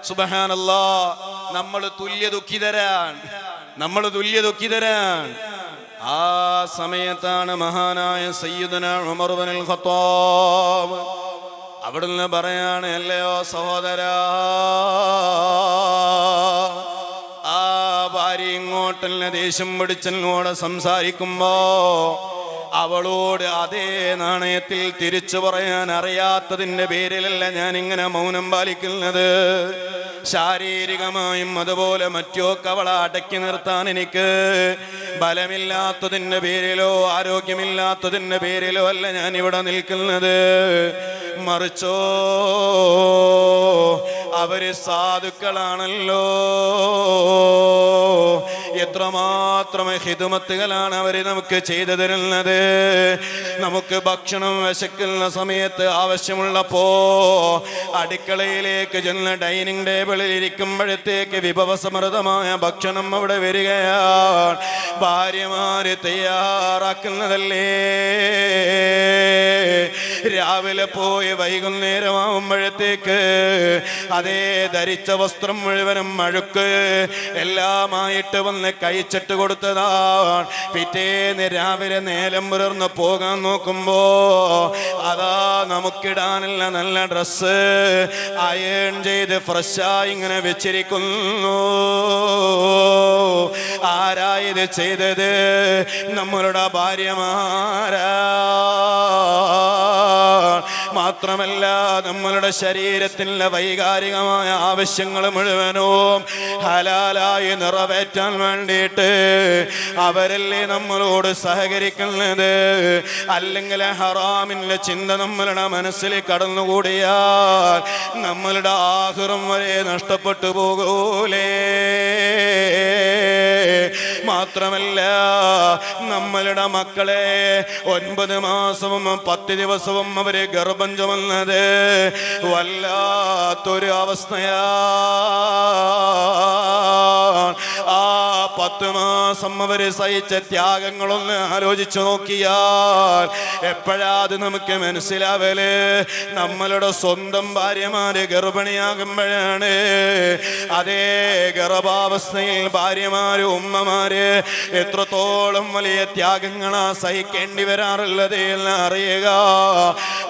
സുബ്ഹാനല്ലാഹ്. നമ്മൾ തുല്യ ദുഃഖിതരാൻ. ആ സമയത്താണ് മഹാനായ സയ്യിദുന ഉമർ ഇബ്നുൽ ഖത്താബ് അവിടുന്ന് പറയാണ്, അല്ലയോ സഹോദരാ, ആ ഭാര്യ ഇങ്ങോട്ടല്ല ദേഷ്യം പിടിച്ചെന്നോട് സംസാരിക്കുമ്പോ അവളോട് അതേ നാണയത്തിൽ തിരിച്ചു പറയാൻ അറിയാത്തതിൻ്റെ പേരിലല്ല ഞാൻ ഇങ്ങനെ മൗനം പാലിക്കുന്നത്. ശാരീരികമായും അതുപോലെ മറ്റൊക്കെ അവളെ അടക്കി നിർത്താൻ എനിക്ക് ബലമില്ലാത്തതിൻ്റെ പേരിലോ ആരോഗ്യമില്ലാത്തതിൻ്റെ പേരിലോ അല്ല ഞാൻ ഇവിടെ നിൽക്കുന്നത്. മറിച്ചോ അവര് സാധുക്കളാണല്ലോ, എത്രമാത്രം ഹിദ്മത്തുകളാണ് അവര് നമുക്ക് ചെയ്തു തരുന്നത്. നമുക്ക് ഭക്ഷണം വിശക്കുന്ന സമയത്ത് ആവശ്യമുള്ളപ്പോ അടുക്കളയിലേക്ക് ചെന്ന് ഡൈനിങ് ടേബിളിൽ ഇരിക്കുമ്പോഴത്തേക്ക് വിഭവസമൃദ്ധമായ ഭക്ഷണം അവിടെ വരികയാണ്. ഭാര്യമാര് തയ്യാറാക്കുന്നതല്ലേ. രാവിലെ പോയി വൈകുന്നേരമാകുമ്പോഴത്തേക്ക് അതേ ധരിച്ച വസ്ത്രം മുഴുവനും അഴുക്ക് എല്ലാമായിട്ട് വന്ന് കഴിച്ചിട്ട് കൊടുത്തതാണ്. പിറ്റേന്ന് രാവിലെ നേരം പുലർന്ന് പോകാൻ നോക്കുമ്പോ അതാ നമുക്കിടാനുള്ള നല്ല ഡ്രസ്സ് അയൺ ചെയ്ത് ഫ്രഷായി ഇങ്ങനെ വെച്ചിരിക്കുന്നു. ആരായത് ചെയ്തത്? നമ്മളുടെ ഭാര്യമാരാ. മാത്രമല്ല നമ്മളുടെ ശരീരത്തിൻ്റെ വൈകാരികമായ ആവശ്യങ്ങൾ മുഴുവനും ഹലാലായി നിറവേറ്റാൻ വേണ്ടിയിട്ട് അവരല്ലേ നമ്മളോട് സഹകരിക്കുന്നത്. അല്ലെങ്കിൽ ഹറാമിൻ്റെ ചിന്ത നമ്മളുടെ മനസ്സിൽ കടന്നുകൂടിയാൽ നമ്മളുടെ ആഖിറം വരെ നഷ്ടപ്പെട്ടു പോകൂലേ. മാത്രമല്ല നമ്മളുടെ മക്കളെ 9 മാസവും 10 ദിവസവും അവരെ ഗർഭം ചുമന്നത് വല്ലാത്തൊരു അവസ്ഥയാ. ആ 10 മാസം അവര് സഹിച്ച ത്യാഗങ്ങളൊന്ന് ആലോചിച്ചു നോക്കിയാൽ എപ്പോഴാ അത് നമുക്ക് മനസ്സിലാവല്? നമ്മളുടെ സ്വന്തം ഭാര്യമാര് ഗർഭിണിയാകുമ്പോഴാണ്. അതേ ഗർഭാവസ്ഥയിൽ ഭാര്യമാര് ഉമ്മമാര് എത്രത്തോളം വലിയ ത്യാഗങ്ങളാ സഹിക്കേണ്ടി വരാറുള്ളത് എന്ന് അറിയുക.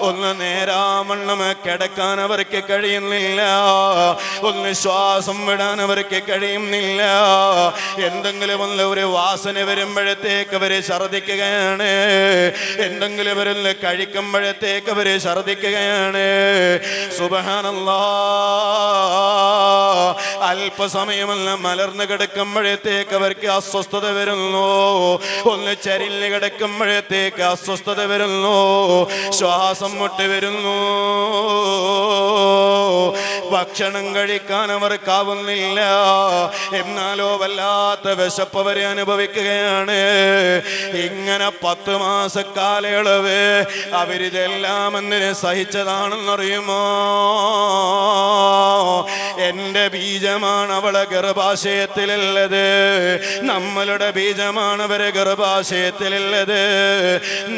ഒന്ന് നേരാവണ്ണം കിടക്കാൻ അവർക്ക് കഴിയുന്നില്ല, ഒന്ന് ശ്വാസം വിടാൻ അവർക്ക് കഴിയുന്നില്ല. എന്തെങ്കിലും ഒരു വാസന വരുമ്പോഴത്തേക്ക് അവര് ഛർദിക്കുകയാണ്, എന്തെങ്കിലും അവരൊന്ന് കഴിക്കുമ്പോഴത്തേക്ക് അവര് ഛർദിക്കുകയാണ്. സുബ്ഹാനല്ലാഹ്. അല്പസമയമല്ല മലർന്ന് കിടക്കുമ്പോഴത്തേക്ക് അവർക്ക് അസ്വസ്ഥത വരുന്നു, ഒന്ന് ചരിഞ്ഞ് കിടക്കുമ്പോഴത്തേക്ക് അസ്വസ്ഥത വരുന്നു, ശ്വാസം മുട്ട് വരുന്നു, ഭക്ഷണം കഴിക്കാൻ അവർക്കാവുന്നില്ല. എന്നാലോ വല്ലാത്ത വിശപ്പ് അവരെ അനുഭവിക്കുകയാണ്. ഇങ്ങനെ 10 മാസ കാലയളവ് അവരിതെല്ലാം എന്തിനെ സഹിച്ചതാണെന്നറിയുമോ? എൻ്റെ ബീജമാണ് അവളെ ഗർഭാശയത്തിലുള്ളത്, നമ്മളുടെ ബീജമാണ് അവരെ ഗർഭാശയത്തിലുള്ളത്.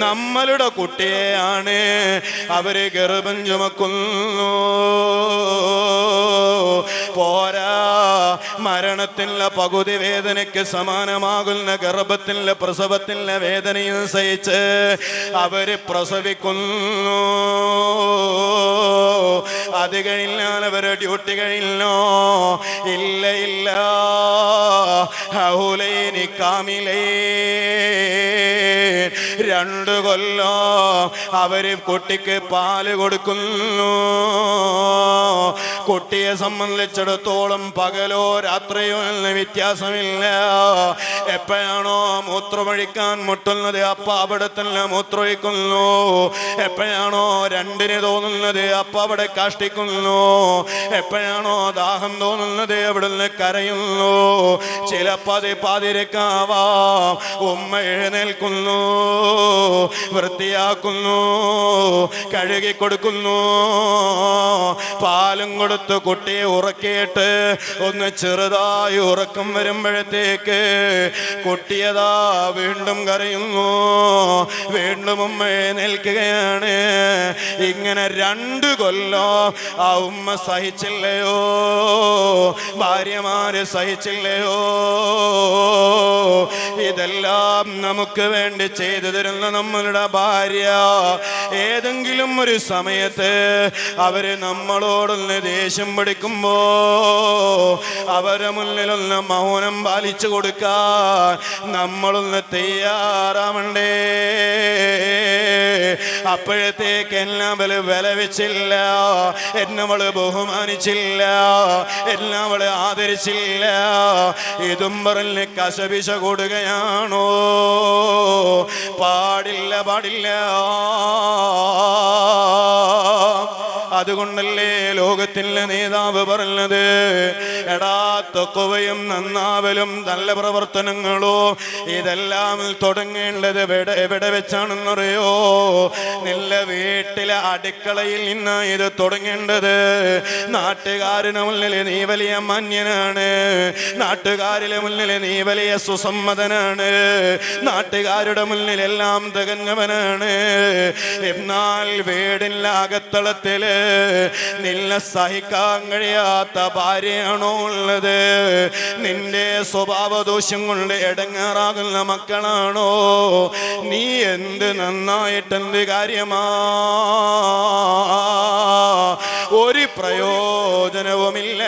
നമ്മളുടെ കുട്ടിയെയാണ് അവര് ഗർഭം ചുമക്കുന്നു. പോരാ, മരണത്തിനുള്ള പകുതി വേദനയ്ക്ക് സമാനമാകുന്ന ഗർഭത്തിൻ്റെ പ്രസവത്തിൻ്റെ വേദനയും സഹിച്ച് അവര് പ്രസവിക്കുന്നു. അത് കഴിഞ്ഞാൽ അവരുടെ ഡ്യൂട്ടി കഴിഞ്ഞോ? ഇല്ല ഇല്ല. ഹൗലൈനി കാമിലൈ, 2 കൊല്ലം അവര് കുട്ടിക്ക് പാല് കൊടുക്കുന്നു. കുട്ടിയെ സംബന്ധിച്ചിടത്തോളം പകലോ രാത്രിയോ എന്ന വ്യത്യാസമില്ല. എപ്പോഴാണോ മൂത്രമൊഴിക്കാൻ മുട്ടുന്നത് അപ്പ അവിടെ തന്നെ മൂത്രമൊഴിക്കുന്നു. എപ്പോഴാണോ 2ന് തോന്നുന്നത് അപ്പ അവിടെ കാഷ്ടിക്കുന്നു. എപ്പോഴാണോ ദാഹം തോന്നുന്നത് അവിടുന്ന് കരയുന്നു. ചിലപ്പോൾ അത് പാതിരക്കാവാം. ഉമ്മ എഴുന്നേൽക്കുന്നു, വൃത്തിയാക്കുന്നു, കഴുകി കൊടുക്കുന്നു, പാലും കൊടുത്ത് കുട്ടിയെ ഉറക്കിയിട്ട് ഒന്ന് ചെറുതായി ഉറക്കം വരുമ്പോഴത്തേക്ക് കുട്ടിയതാ വീണ്ടും കരയുന്നു, വീണ്ടും ഉമ്മ എഴുന്നേൽക്കുകയാണ്. ഇങ്ങനെ 2 കൊല്ലം ആ ഉമ്മ സഹിച്ചില്ലയോ? ഭാര്യമാര് സഹിച്ചില്ലയോ? ഇതെല്ലാം നമുക്ക് വേണ്ടി ചെയ്തു തരുന്ന നമ്മളുടെ ഭാര്യ ഏതെങ്കിലും ഒരു സമയത്ത് അവര് നമ്മളോടൊന്ന് ദേഷ്യം പിടിക്കുമ്പോ അവരെ മുന്നിലൊന്ന് മൗനം പാലിച്ചു കൊടുക്കാൻ നമ്മളൊന്ന് തയ്യാറാവണ്ടേ. അപ്പോഴത്തേക്ക് എന്നെ അവള് വില വെച്ചില്ല, എന്നെ അവള് ബഹുമാനിച്ചില്ല, എന്നെ അവള് ആദരിച്ചില്ല, ഇതും പറഞ്ഞ് കശപിശ കൊടുകയാണോ? പാടില്ല, പാടില്ല. അതുകൊണ്ടല്ലേ ലോകത്തിലെ നേതാവ് പറഞ്ഞത്, എടാ തഖ്വയും നന്നാവലും നല്ല പ്രവർത്തനങ്ങളോ ഇതെല്ലാം തുടങ്ങേണ്ടത് എവിടെ വെച്ചാണെന്നറിയോ? നിന്റെ വീട്ടിലെ അടുക്കളയിൽ നിന്ന് ഇത് തുടങ്ങേണ്ടത്. നാട്ടുകാരുടെ മുന്നിൽ നീ വലിയ മാന്യനാണ്, നാട്ടുകാരുടെ മുന്നിൽ നീ വലിയ സുസമ്മതനാണ്, നാട്ടുകാരുടെ മുന്നിൽ എല്ലാം തികഞ്ഞവനാണ്. എന്നാൽ വീടിൻ്റെ അകത്തളത്തില് നിന്നെ സഹിക്കാൻ കഴിയാത്ത ഭാര്യയാണോ ഉള്ളത്? നിന്റെ സ്വഭാവദോഷം കൊണ്ട് ഇടങ്ങേറാകുന്ന മക്കളാണോ? നീ എന്ത് നന്നായിട്ടെന്ത് കാര്യമാ? ഒരു പ്രയോജനവുമില്ല.